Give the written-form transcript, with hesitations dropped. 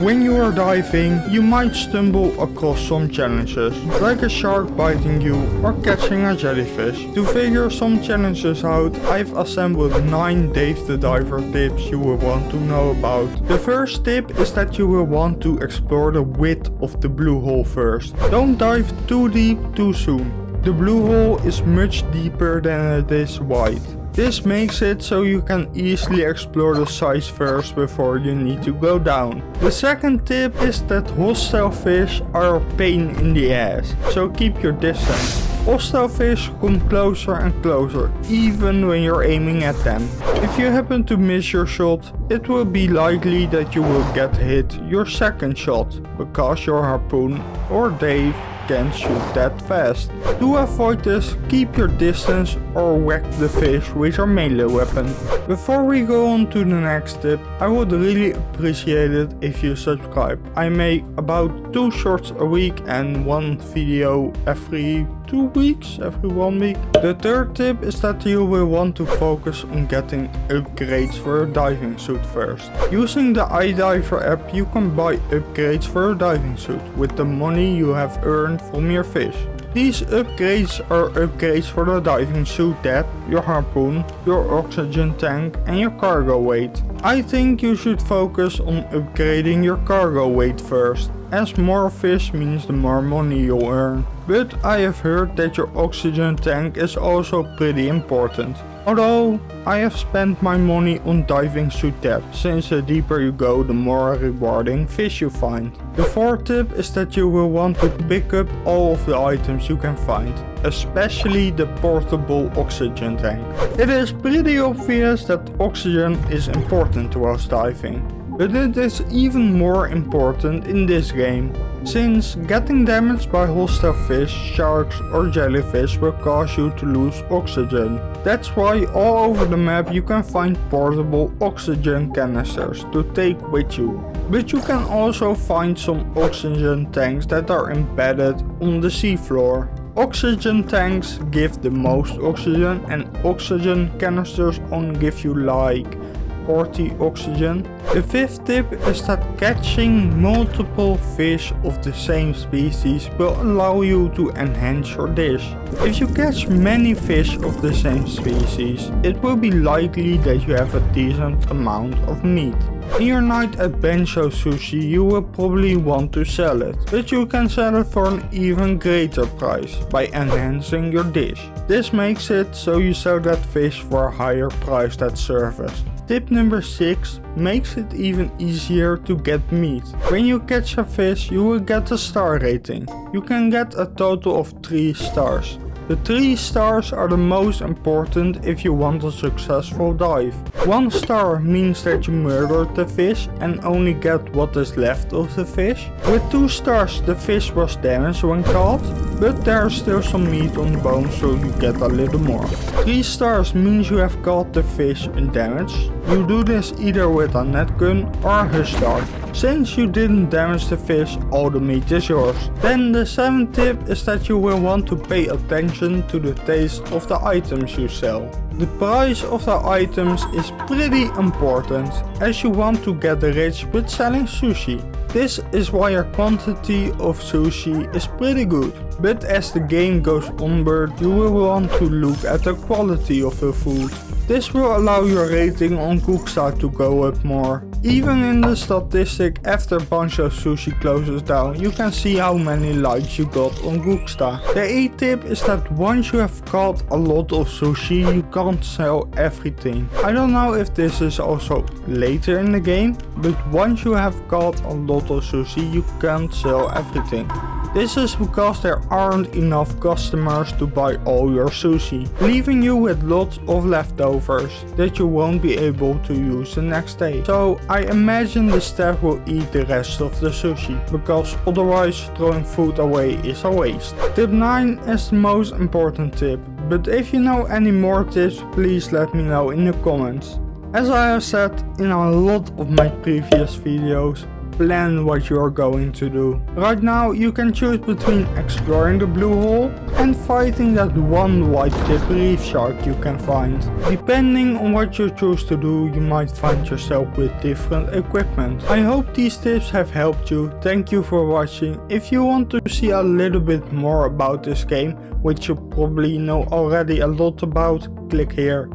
When you are diving, you might stumble across some challenges, like a shark biting you or catching a jellyfish. To figure some challenges out, I've assembled 9 Dave the Diver tips you will want to know about. The first tip is that you will want to explore the width of the blue hole first. Don't dive too deep too soon. The blue hole is much deeper than it is wide. This makes it so you can easily explore the sides first before you need to go down. The second tip is that hostile fish are a pain in the ass, so keep your distance. Hostile fish come closer and closer, even when you're aiming at them. If you happen to miss your shot, it will be likely that you will get hit your second shot, because your harpoon or Dave can shoot that fast. To avoid this, keep your distance or whack the fish with your melee weapon. Before we go on to the next tip, I would really appreciate it if you subscribe. I make about 2 shorts a week and 1 video every 2 weeks, every 1 week. The third tip is that you will want to focus on getting upgrades for your diving suit first. Using the iDiver app, you can buy upgrades for your diving suit with the money you have earned from your fish. These upgrades are upgrades for the diving suit depth, your harpoon, your oxygen tank and your cargo weight. I think you should focus on upgrading your cargo weight first, as more fish means the more money you'll earn. But I have heard that your oxygen tank is also pretty important. Although I have spent my money on diving suit depth, since the deeper you go the more rewarding fish you find. The fourth tip is that you will want to pick up all of the items you can find, especially the portable oxygen tank. It is pretty obvious that oxygen is important to us diving, but it is even more important in this game, since getting damaged by hostile fish, sharks or jellyfish will cause you to lose oxygen. That's why all over the map you can find portable oxygen canisters to take with you. But you can also find some oxygen tanks that are embedded on the seafloor. Oxygen tanks give the most oxygen and oxygen canisters only give you like 40 oxygen. The fifth tip is that catching multiple fish of the same species will allow you to enhance your dish. If you catch many fish of the same species, it will be likely that you have a decent amount of meat. In your night at Bensho Sushi you will probably want to sell it, but you can sell it for an even greater price by enhancing your dish. This makes it so you sell that fish for a higher price than service. Tip number 6 makes it even easier to get meat. When you catch a fish you will get a star rating. You can get a total of 3 stars. The 3 stars are the most important if you want a successful dive. 1 star means that you murdered the fish and only get what is left of the fish. With 2 stars the fish was damaged when caught, but there is still some meat on the bone so you get a little more. 3 stars means you have caught the fish undamaged. You do this either with a net gun or a hush dart. Since you didn't damage the fish, all the meat is yours. Then the 7th tip is that you will want to pay attention to the taste of the items you sell. The price of the items is pretty important, as you want to get rich with selling sushi. This is why your quantity of sushi is pretty good. But as the game goes onward, you will want to look at the quality of the food. This will allow your rating on Cooksta to go up more. Even in the statistic after Bensho Sushi closes down, you can see how many likes you got on Cooksta. The 8th tip is that once you have caught a lot of sushi, you can't sell everything. I don't know if this is also later in the game, but once you have caught a lot of sushi, you can't sell everything. This is because there aren't enough customers to buy all your sushi, leaving you with lots of leftovers that you won't be able to use the next day. So I imagine the staff will eat the rest of the sushi, because otherwise throwing food away is a waste. Tip 9 is the most important tip, but if you know any more tips, please let me know in the comments. As I have said in a lot of my previous videos, plan what you are going to do. Right now you can choose between exploring the blue hole and fighting that one white tip reef shark you can find. Depending on what you choose to do, you might find yourself with different equipment. I hope these tips have helped you. Thank you for watching. If you want to see a little bit more about this game, which you probably know already a lot about, click here.